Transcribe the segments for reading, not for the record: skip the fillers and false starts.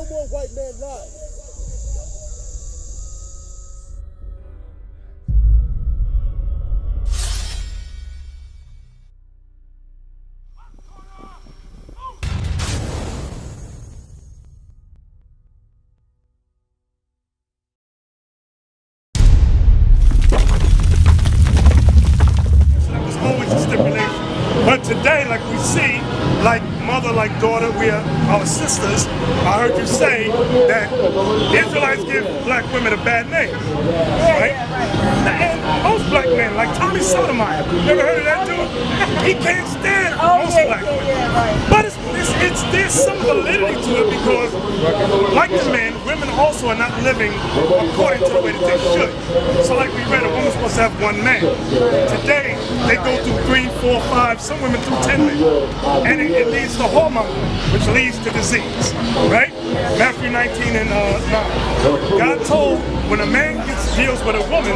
more white man lies. But today, like we see, like mother, like daughter, we are our sisters. I heard you say that Israelites give black women a bad name, right? And most black men, like Tommy Sotomayor, never heard of that dude? He can't stand most black women. But there's some validity to it because, like the men, women also are not living according to the way that they should. So like we read, a woman's supposed to have one man. Today, they go through 3, 4, 5, some women through 10 men. And it leads to hormone, which leads to disease, right? Matthew 19 and 9. God told when a man deals with a woman,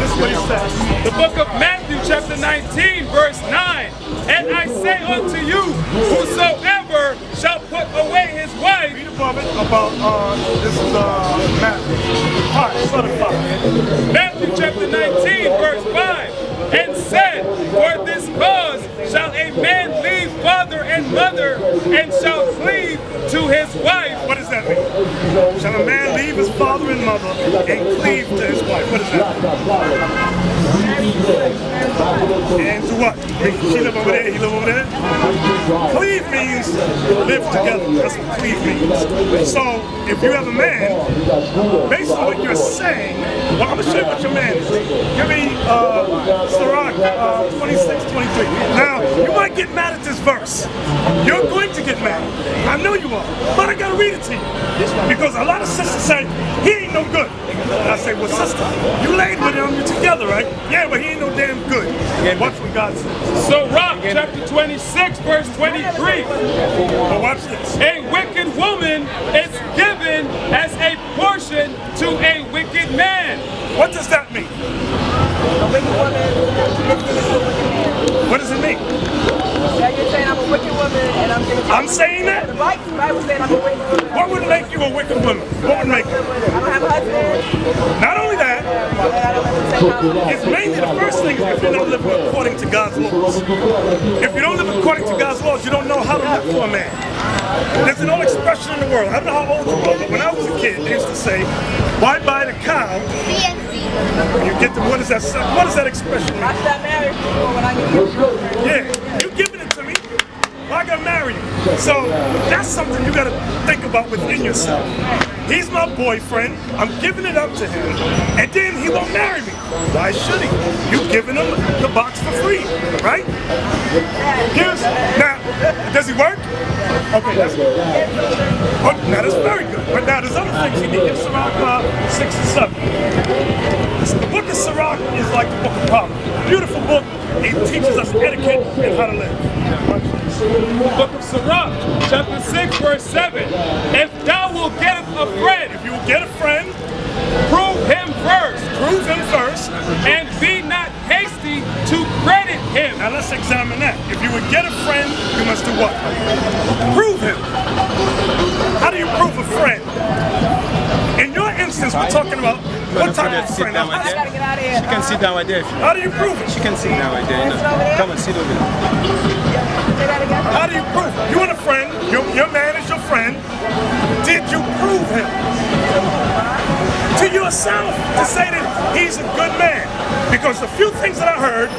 this is what he says. The book of Matthew chapter 19 verse 9. And I say unto you, whosoever shall put away his wife. Read above it about, this is Matthew. Matthew chapter 19 verse 5. And said, for this cause shall a man leave father and mother, and shall cleave to his wife. What does that mean? Shall a man leave his father and mother and cleave to his wife? What does that mean? And to what? She live over there, he live over there? Cleave means live together. That's what cleave means. So, if you have a man, based on what you're saying, well, I'm going to show you what your man is. Give me Sirach 26, 23. Now, you might get mad at this verse. You're going to get mad. I know you are. But I got to read it to you. Because a lot of sisters say, he ain't no good. And I say, well, sister, you laid with him, you're together, right? Yeah, but he ain't no damn good. Watch what God says. Sirach chapter 26, verse 23. Well, watch this. A wicked woman is given as a portion to a wicked man. What does that mean? A wicked woman is given to a wicked man. What does it mean? Yeah, you're saying I'm a wicked woman and I'm giving to I'm saying that? The Bible said I'm a wicked woman. What would make you a wicked woman? What would make you? I don't have a husband. Not only that, it's mainly the first thing is if you're not living according to God's laws. If you don't live according to God's laws, you don't know how to look for a man. There's an old expression in the world. I don't know how old you are, but when I was a kid, they used to say, why buy the cow? You get the, what is that expression mean? I should have married people when I get you. Yeah, you giving it to me. Well, I gotta marry you. So that's something you gotta think about within yourself. He's my boyfriend, I'm giving it up to him, and then he won't marry me. Why should he? You giving him the box for free, right? Now, does he work? Okay, that's good. Oh, now that's very good. But now there's other things you need in Sirach 6 and 7. The book of Sirach is like the book of Proverbs. Beautiful book. It teaches us etiquette and how to live. Book of Sirach, chapter 6, verse 7. If thou wilt get a friend, if you will get a friend, prove him first. Prove him first. And be not hasty to credit him. Now let's examine that. If you would get a friend, you must do what? Prove him. How do you prove a friend? In your instance, we're talking about what type of friend? I gotta get out of here. She can sit down right there. How do you prove it? She can sit down right there. Come and sit over there. How do you prove it? You want a friend, your man is your friend. Did you prove him? To yourself, to say that he's a good man. Because the few things that I heard,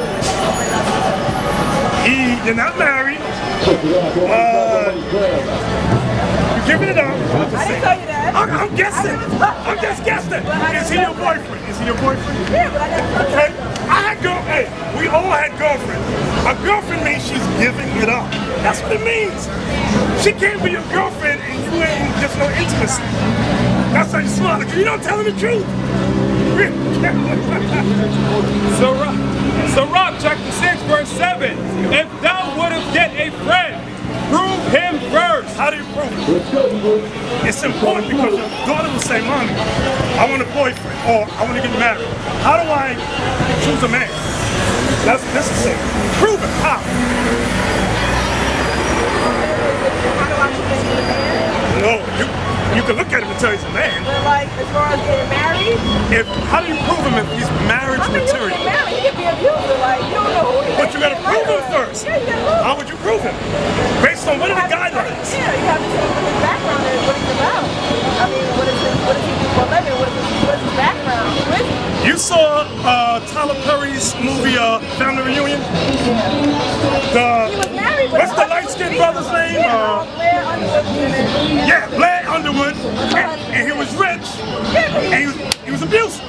you're not married, you're giving it up. I didn't tell you that. I'm guessing. I'm just guessing. Is he your boyfriend? Is he your boyfriend? Yeah, but I got okay. Hey, we all had girlfriends. A girlfriend means she's giving it up. That's what it means. She can't be your girlfriend and you ain't just no intimacy. That's how you smart, because you don't tell the truth. Sirach chapter 6 verse 7. If thou wouldst get a friend, prove him first. How do you prove it? It's important because your daughter will say, Mommy, I want a boyfriend, or I want to get married. How do I choose a man? That's necessary. Prove it. How? How do I choose a man? No, you can tell he's a man. But like, as far as getting married, How do you prove him if he's marriage I mean, you material? get married, he can be abusive. Like, you don't know who he is. But you gotta prove him first. Yeah, you gotta prove How would you prove him? Based on what are the guidelines? Yeah, you have to see what his background is, what he's about. I mean, what does he do for a living? What is his background? Who is he? You saw Tyler Perry's movie Family Reunion? He was married with What's the light-skinned brother's name? Blair Underwood was in it. Yeah, Blair Underwood, and he was rich, and he was abusive.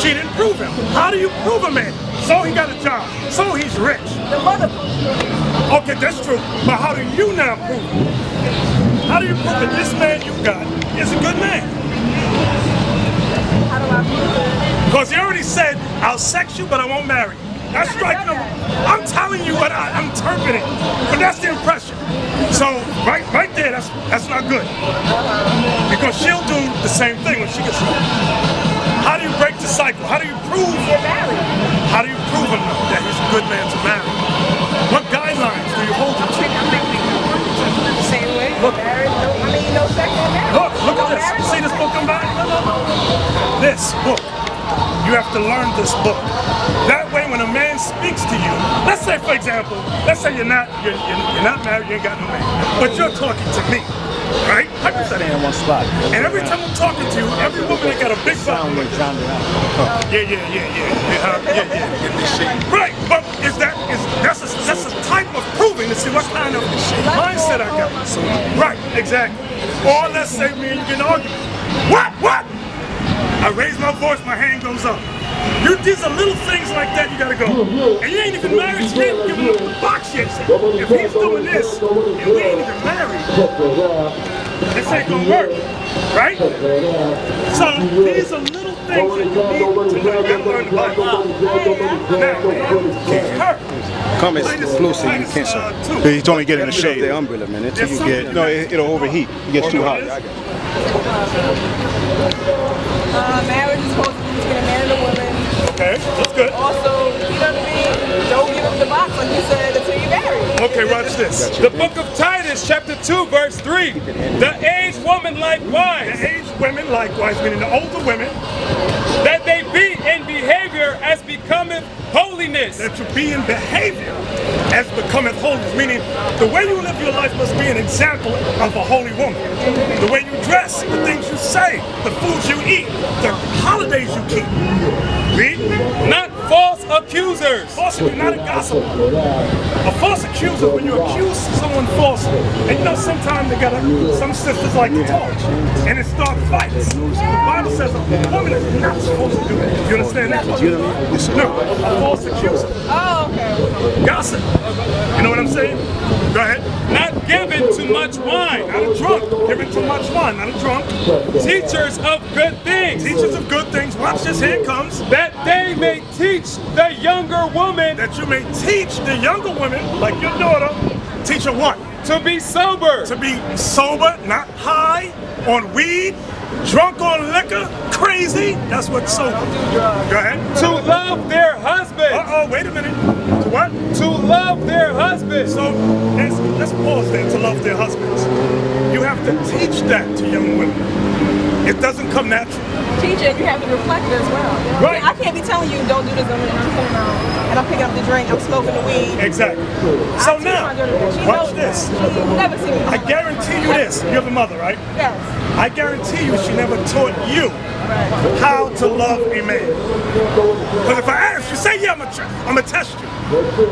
She didn't prove him. How do you prove a man? So he got a job, so he's rich. The mother. Okay, that's true, but how do you now prove it? How do you prove that this man you got is a good man? How do I prove it? Because he already said, I'll sex you, but I won't marry you. That's strike number. I'm telling you what I'm interpreting, but that's the impression. So right there, that's not good. Because she'll do the same thing when she gets home. How do you break the cycle? How do you prove? Get married. How do you prove him that he's a good man to marry? What guidelines do you hold him to? The same way. Look. Married. I mean, no sex in marriage. Look at this. You see this book I'm buying? This book. You have to learn this book. That way, when a man speaks to you, let's say, for example, let's say you're not married, you ain't got no man, but you're talking to me, right? Hypothetically. In one spot. And every time I'm talking to you, every woman that got a big butt. Yeah. Right, but that's a type of proving to see what kind of mindset I got. Right, exactly. Or let's say me and you get an argument. What? I raise my voice, my hand goes up. These are little things like that you gotta go. And you ain't even married, you ain't even giving him the box yet. If he's doing this, and we ain't even married, this ain't gonna work, right? So these are little things that you need to learn. You gotta learn the Bible. Now, her. Come as close as you can, sir. He told me get in the shade. The umbrella, man. Until you Yes, get, No, it'll overheat. It gets too hot. Marriage is supposed to be between a man and a woman. Okay, that's good. Also, you know what I mean? Don't give him the box like you said until you're married. Okay, watch this. The book of Titus, chapter 2, verse 3. The aged woman likewise, The aged women likewise, meaning the older women, that they be in behavior as becometh holiness. that you be in behavior as becometh holiness, meaning the way you live your life must be an example of a holy woman. The way you dress, the things you say, the foods you eat, the holidays you keep. Read. Not false accusers, Falsely, not a gossip. A false accuser, when you accuse someone falsely, and you know sometimes some sisters like to talk, and it starts fights. The Bible says a woman is not supposed to do that. You understand that? No, a false accuser. Oh, okay. Gossip. You know what I'm saying? Go ahead. not given to much wine, Not a drunk. Giving too much wine. Not a drunk. teachers of good things, Teachers of good things. Watch this. Here it comes. that they may teach the younger woman That you may teach the younger women, like your daughter, teach her what? to be sober, To be sober, not high on weed, drunk on liquor, crazy. That's what sober. Go ahead. to love their husbands, Uh-oh, wait a minute. To what? to love their husbands. So let's pause there. To love their husbands. You have to teach that to young women. It doesn't come natural. Teacher, you have to reflect it as well. You know? Right. I can't be telling you don't do this and I'm picking up the drink, I'm smoking the weed. Exactly. So I teach now, my daughter that. She watch knows this. that. She's never seen me. I guarantee you this. You have a mother, right? Yes. I guarantee you she never taught you how to love a man. Because if I ask you, say, yeah, I'm going to test you.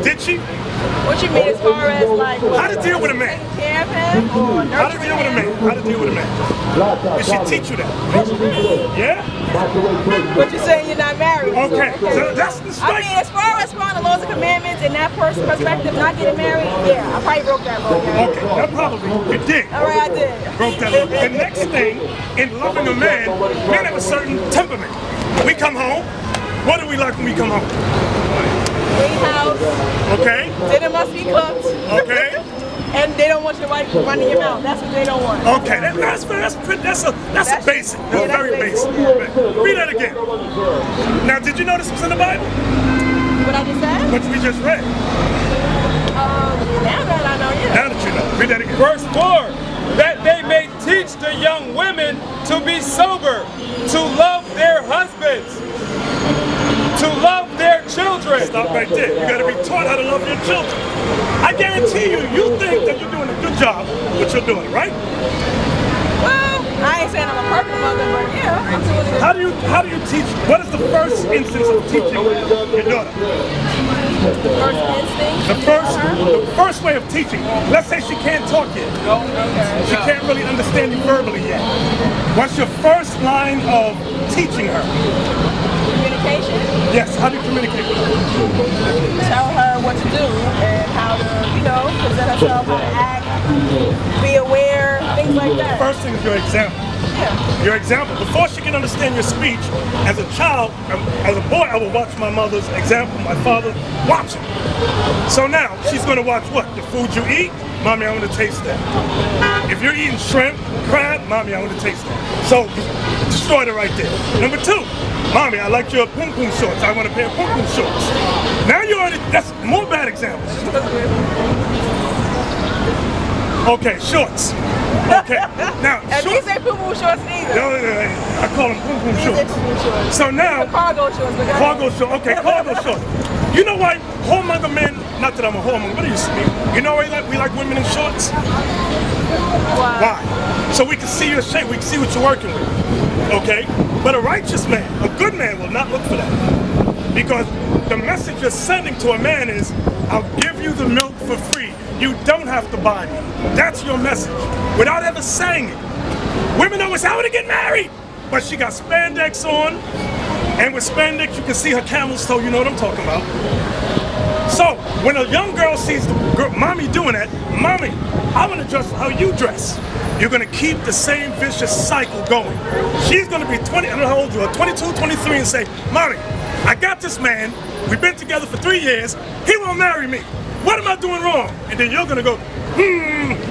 Did she? What you mean as far as like How to deal with a man? taking care of him or How to nurturing deal with a him? man? How to deal with a man? Did she teach you that? Yeah? But you're saying you're not married. Okay. So that's the I strike. mean, as far as following the laws and commandments and that person's perspective, not getting married, yeah, I probably broke that law. Yeah. Okay, that probably you did. All right, I did. Broke that law. The next thing in loving a man, men have a certain temperament. We come home. What do we like when we come home? Clean house, Okay? dinner must be cooked, Okay? and they don't want your wife running your mouth. That's what they don't want. Okay, that's a basic. That's yeah, very that's basic. basic. Read that again. Now, did you know this was in the Bible? What I just said? What we just read. Now that I know, yeah. Now that you know. Read that again. Verse 4, that they may teach the young women to be sober, to love their husbands, to love their children. Stop right there. You got to be taught how to love your children. I guarantee you, you think that you're doing a good job, but you're doing it, right? Well, I ain't saying I'm a perfect mother, but yeah, I'm doing it. How do you teach? What is the first instance of teaching your daughter? The first instinct. The first way of teaching. Let's say she can't talk yet. Okay. She can't really understand you verbally yet. What's your first line of teaching her? Communication. Yes. How do you communicate with her? Tell her what to do and how to, present herself, how to act, be aware, things like that. First thing is your example. Yeah. Your example. Before she can understand your speech, as a child, as a boy, I would watch my mother's example, my father, watch it. So now, she's going to watch what? The food you eat? Mommy, I want to taste that. If you're eating shrimp, crab, Mommy, I want to taste that. So, destroyed it right there. Number 2, Mommy, I like your pum pum shorts. I want a pair of pum pum shorts. Now you already, that's more bad examples. Okay, shorts. Okay, now And shorts. these ain't poo-poo shorts either. No, I call them pum pum These ain't shorts. poo-poo shorts. So now, Cargo shorts. But cargo shorts. Okay, cargo shorts. You know why whoremonger men? Not that I'm a whoremonger, but you know why we like women in shorts? Why? Why? So we can see your shape. We can see what you're working with. Okay, but a righteous man, a good man, will not look for that, because the message you're sending to a man is, I'll give you the milk for free. You don't have to buy me. That's your message, without ever saying it. Women always, I want to get married, but she got spandex on, and with spandex you can see her camel's toe. You know what I'm talking about. So when a young girl sees the mommy doing that, Mommy, I want to dress how you dress. You're going to keep the same vicious cycle going. She's going to be 20, I don't know how old you are, 22, 23, and say, Mommy, I got this man. We've been together for 3 years. He won't marry me. What am I doing wrong? And then you're gonna go,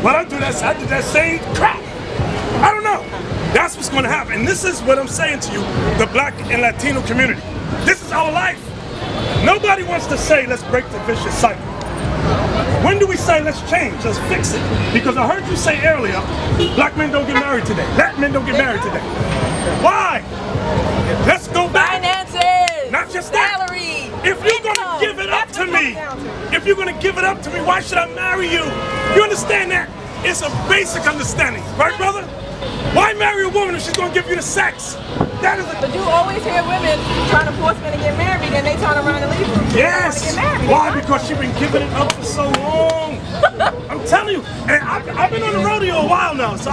well, I did that same crap. I don't know. That's what's gonna happen. And this is what I'm saying to you, the Black and Latino community. This is our life. Nobody wants to say, let's break the vicious cycle. When do we say, let's change, let's fix it? Because I heard you say earlier, black men don't get married today. Black men don't get married today. Why? Let's go back. Finances. Not just that. Salary. If you're gonna give it up to me, why should I marry you? You understand that? It's a basic understanding, right, brother? Why marry a woman if she's gonna give you the sex? That is But you always hear women trying to force men to get married, and they turn around and leave them. yes. They don't wanna get married. Why? Because she's been giving it up for so long. I'm telling you, and I've been on the rodeo a while now, so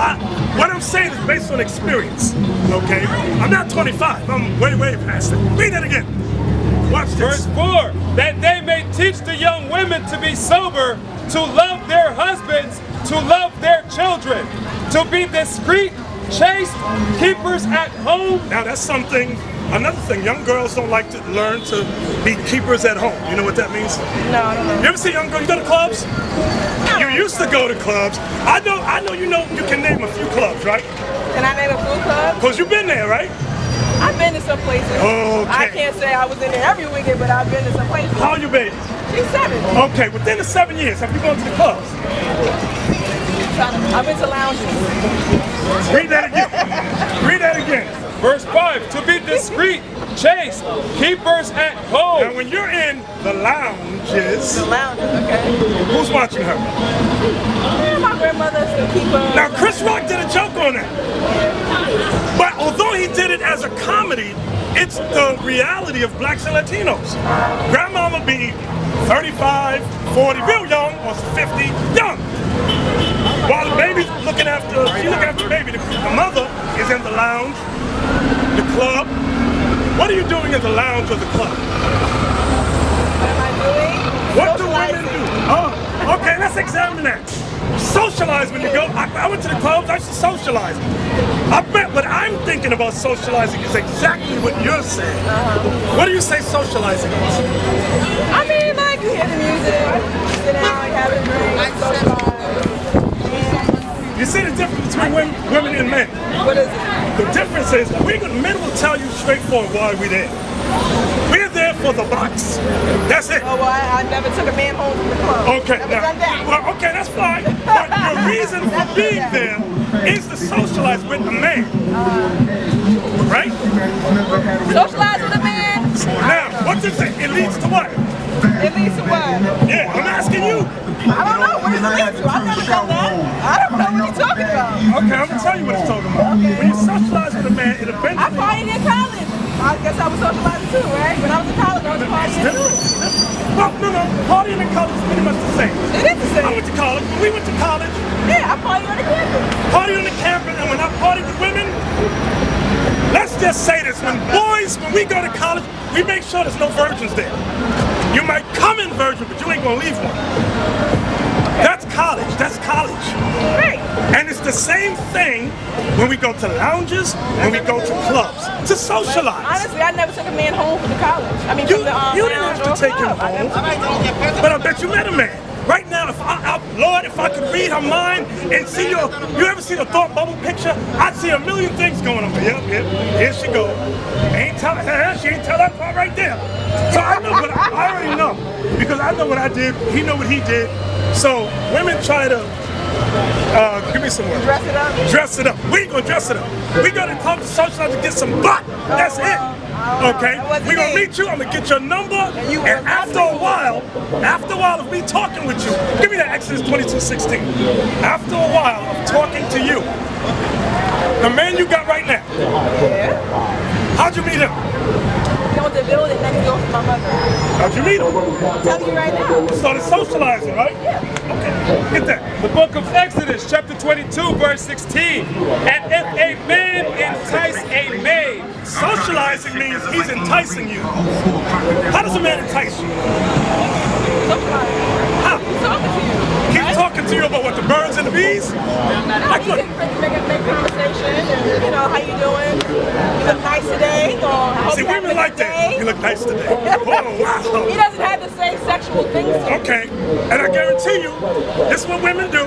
what I'm saying is based on experience. Okay, I'm not 25. I'm way past it. Read that again. Watch this. Verse 4, that they may teach the young women to be sober, to love their husbands, to love their children, to be discreet, chaste, keepers at home. Now that's something, another thing, young girls don't like to learn to be keepers at home. You know what that means? No, I don't know. You ever see young girls, you go to clubs? You used to go to clubs. I know you can name a few clubs, right? Can I name a food club? Because you've been there, right? I've been to some places. Okay. I can't say I was in there every weekend, but I've been to some places. How old you baby? She's 7. Okay, within the 7 years, have you gone to the clubs? I've been to lounges. Read that again. Read that again. Verse 5, to be discreet, chaste, keepers at home. Now when you're in the lounges, The lounges, okay. who's watching her? Yeah, my grandmother's the keeper. Now Chris Rock did a joke on that. But although he did it as a comedy, it's the reality of blacks and Latinos. Grandmama be 35, 40, real young, or 50, young. While the baby's looking after the baby, the mother is in the lounge, the club. What are you doing in the lounge or the club? What am I doing? What do women do? Oh, okay, let's examine that. Socialize when you go. I went to the clubs, I used to socialize. I bet what I'm thinking about socializing is exactly what you're saying. What do you say socializing is? I mean, like, you hear the music, sit down, have a drink, socialize. You see the difference between women and men? What is it? The difference is men will tell you straightforward why we're there. We're there for the box. That's it. Oh, well, I never took a man home from the club. Okay, Never done that. well, okay, that's fine. But your reason for being there is to socialize with a man. Right? Socialize with a man? Now, what does it leads to what? It leads to what? Yeah, I'm asking you. I don't know. What does it lead to? I've never done that. I don't know what you're talking about. Okay, I'm gonna tell you what it's talking about. Okay. When you socialize with a man, it eventually. I partied in college. I guess I was socializing too, right? When I was in college, I was partying too. Well, no. Partying in college is pretty much the same. It is the I same. went to college. When we went to college, Yeah, I partied on the campus. party on the campus, and when I party with women, let's just say this: when we go to college, we make sure there's no virgins there. You might come in virgin, but you ain't gonna leave one. That's college. That's college. Right. And it's the same thing when we go to lounges, when we go to clubs, to socialize. Honestly, I never took a man home from the college. I mean, You from the didn't have to take him club. I home. never- But I bet you met a man. Right now, Lord, if I could read her mind and see you ever see the thought bubble picture? I'd see a million things going on. Yep, here she goes. She ain't tell that part right there. So I know what I already know. Because I know what I did, he know what he did. So women try to, give me some words. Dress it up. Dress it up. We ain't gonna dress it up. We gonna come to socialize to get some butt. That's it. Okay? We gonna meet you, I'm gonna get your number, and after a while of me talking with you, give me that Exodus 22:16. After a while of talking to you, the man you got right now, Yeah. how'd you meet him? You know the building next door from my mother. How'd you meet him? I'm telling you right now. Started socializing, right? Yeah. Okay, get that. The book of Exodus, chapter 22, verse 16. And if a man entice a maid, Socializing means he's enticing you. How does a man entice you? How? He's talking to you. Keep talking to you about what, the birds and the bees? Like You what? can make conversation and, you know, how you doing? You look nice today. Or I hope See, you have a women like good that. day. You look nice today. Oh, He wow. doesn't have to say sexual things to you. Okay, and I guarantee you, this is what women do.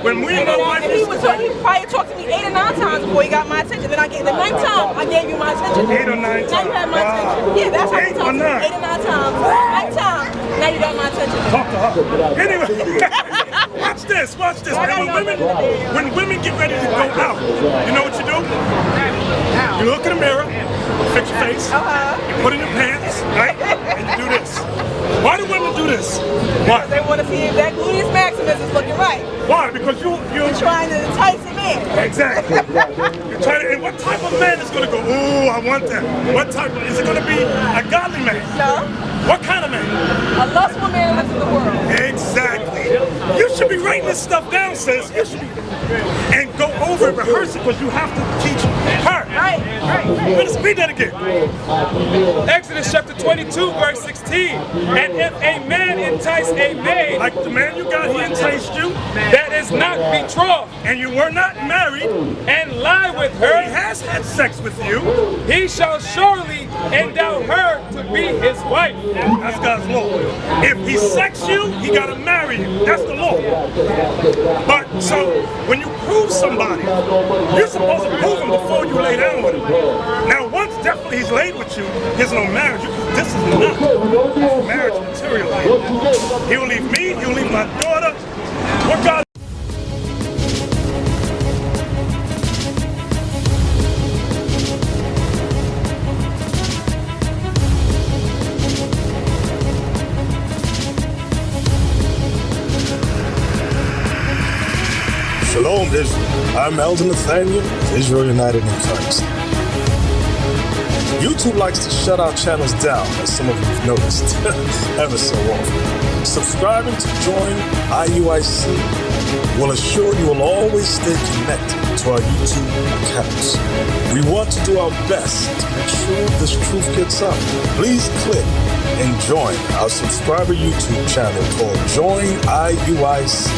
When we and my wife And he used would to talk, he probably talked to me 8 or 9 times before he got my attention. Then I gave the 9th time I gave you my attention. 8 or 9 Now you times. have my Wow. attention. Yeah, that's how he 8 or talked to me 9. 8 or 9 times. 9th time, now you got my attention. talk to her. Anyway, watch this. When women get ready to go out, you know what you do? You look in the mirror, fix your face, you put in your pants, right? And you do this. Why do women do this? Why? They want to see if that gluteus maximus is looking right. Why? Because you're Trying to entice him in. exactly. You're trying to, and what type of man is going to go, ooh, I want that? What type of, is it going to be a godly man? No. What kind of man? A lustful man lives in the world. Exactly. You should be writing this stuff down, sis. You should be, and go over it, rehearse it, because you have to teach her. Right. Let's read that again. Exodus chapter 22, verse 16. And if a man entice a maid Like the man you got, he enticed you, that is not betrothed, and you were not married, and lie with he her, has had sex with you. he shall surely endow her to be his wife. That's God's law. If he sexed you, he got to marry you. That's the law. But so when you prove somebody, you're supposed to prove him before you lay down with him. Now, once definitely he's laid with you, there's no marriage. This is not marriage material. He'll leave me. He'll leave my daughter. What God? Shalom, Israel. I'm Elder Nathanyel of Israel United in Christ. YouTube likes to shut our channels down, as some of you have noticed, ever so often. Subscribing to join IUIC will assure you will always stay connected to our YouTube accounts. We want to do our best to make sure this truth gets out. Please click and join our subscriber YouTube channel called Join IUIC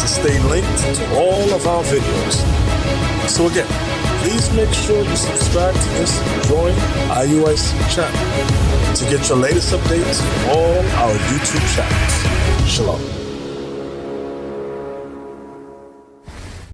to stay linked to all of our videos. So again, please make sure you subscribe to this Join IUIC channel to get your latest updates from all our YouTube channels. Shalom.